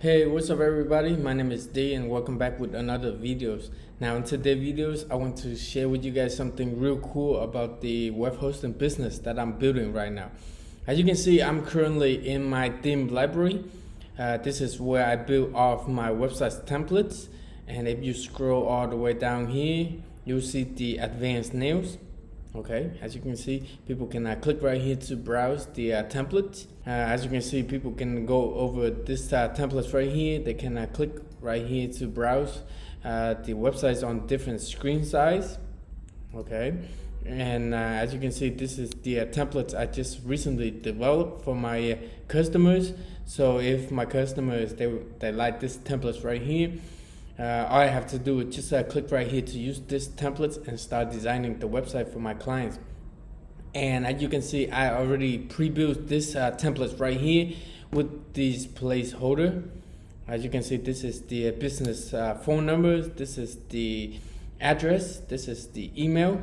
Hey, what's up everybody? My name is D and welcome back with another videos. Now in today's videos, I want to share with you guys something real cool about the web hosting business that I'm building right now. As you can see, I'm currently in my theme library. This is where I build off my website's templates. And if you scroll all the way down here, you'll see the advanced nails. Okay, as you can see, people can click right here to browse the template. As you can see, people can go over this templates right here. They can click right here to browse the websites on different screen size. Okay, and as you can see, this is the templates I just recently developed for my customers. So if my customers they like this templates right here, all I have to do is just click right here to use this templates and start designing the website for my clients. And as you can see, I already pre-built this templates right here with these placeholder. As you can see, this is the business phone numbers, this is the address, this is the email,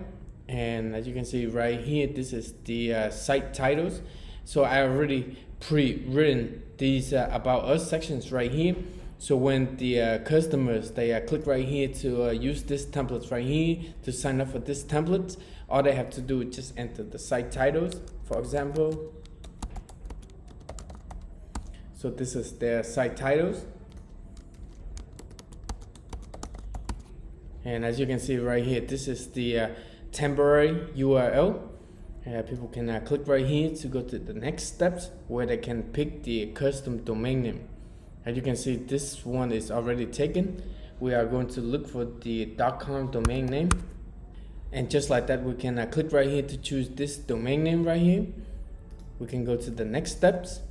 and as you can see right here, this is the site titles. So I already pre-written these about us sections right here. So when the customers, they click right here to use this templates right here to sign up for this template, all they have to do is just enter the site titles, for example. So this is their site titles. And as you can see right here, this is the temporary URL. People can click right here to go to the next steps where they can pick the custom domain name. As you can see, this one is already taken. We are going to look for the .com domain name. And just like that, we can click right here to choose this domain name right here. We can go to the next steps.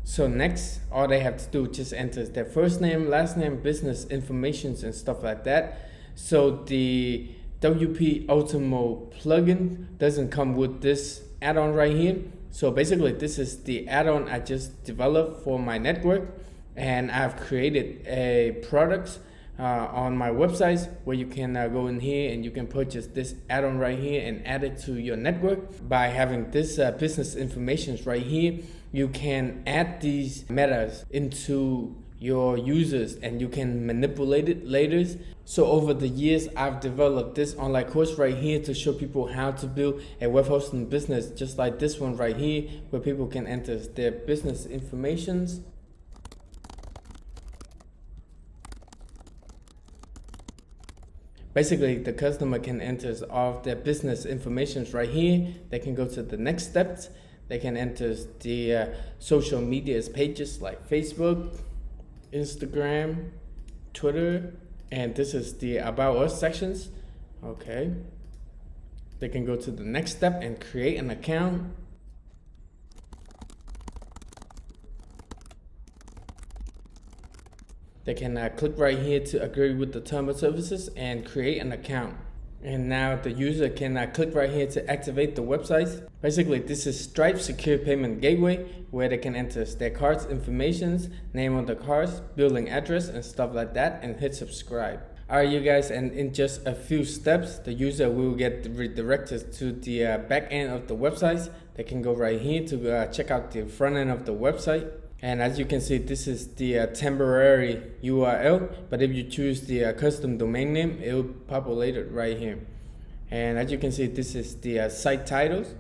So next, all they have to do is just enter their first name, last name, business information, and stuff like that. So the WP Ultimo plugin doesn't come with this add-on right here. So basically, this is the add-on I just developed for my network. And I've created a product on my websites where you can go in here and you can purchase this add-on right here and add it to your network. By having this business information right here, you can add these metas into your users and you can manipulate it later. So over the years, I've developed this online course right here to show people how to build a web hosting business, just like this one right here, where people can enter their business informations. Basically, the customer can enter all of their business information right here. They can go to the next steps. They can enter the social media pages like Facebook, Instagram, Twitter, and this is the About Us sections. Okay. They can go to the next step and create an account. They can click right here to agree with the terms of services and create an account. And now the user can click right here to activate the website. Basically, this is Stripe Secure Payment Gateway, where they can enter their card's information, name of the cards, billing address, and stuff like that, and hit subscribe. Alright, you guys, and in just a few steps, the user will get redirected to the back end of the website. They can go right here to check out the front end of the website. And as you can see, this is the temporary URL, but if you choose the custom domain name, it will populate it right here. And as you can see, this is the site titles.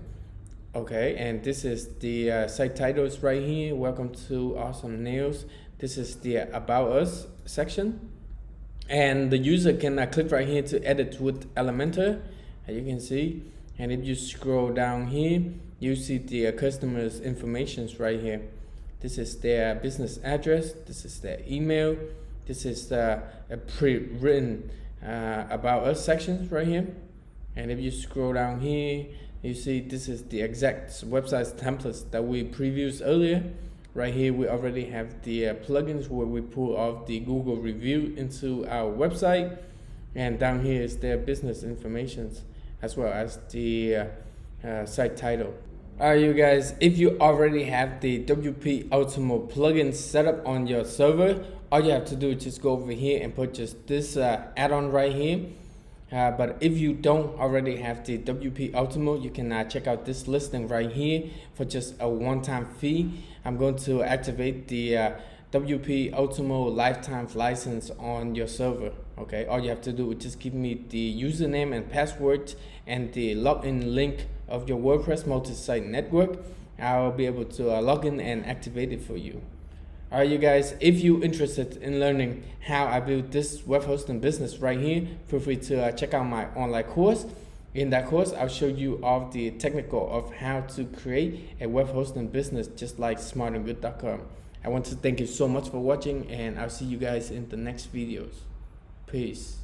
Okay, and this is the site titles right here. Welcome to Awesome Nails. This is the About Us section. And the user can click right here to edit with Elementor, as you can see. And if you scroll down here, you see the customer's information right here. This is their business address, this is their email, this is a pre-written About Us section right here. And if you scroll down here, you see this is the exact website templates that we previewed earlier. Right here, we already have the plugins where we pull off the Google review into our website. And down here is their business information as well as the site title. Alright, you guys, if you already have the WP Ultimo plugin set up on your server, all you have to do is just go over here and purchase this add-on right here. But if you don't already have the WP Ultimo, you can check out this listing right here for just a one-time fee. I'm going to activate the WP Ultimo lifetime license on your server. Okay, all you have to do is just give me the username and password and the login link of your WordPress multi-site network. I'll be able to log in and activate it for you. Alright, you guys, if you're interested in learning how I built this web hosting business right here, feel free to check out my online course. In that course, I'll show you all the technical of how to create a web hosting business just like smartandgood.com. I want to thank you so much for watching, and I'll see you guys in the next videos. Peace.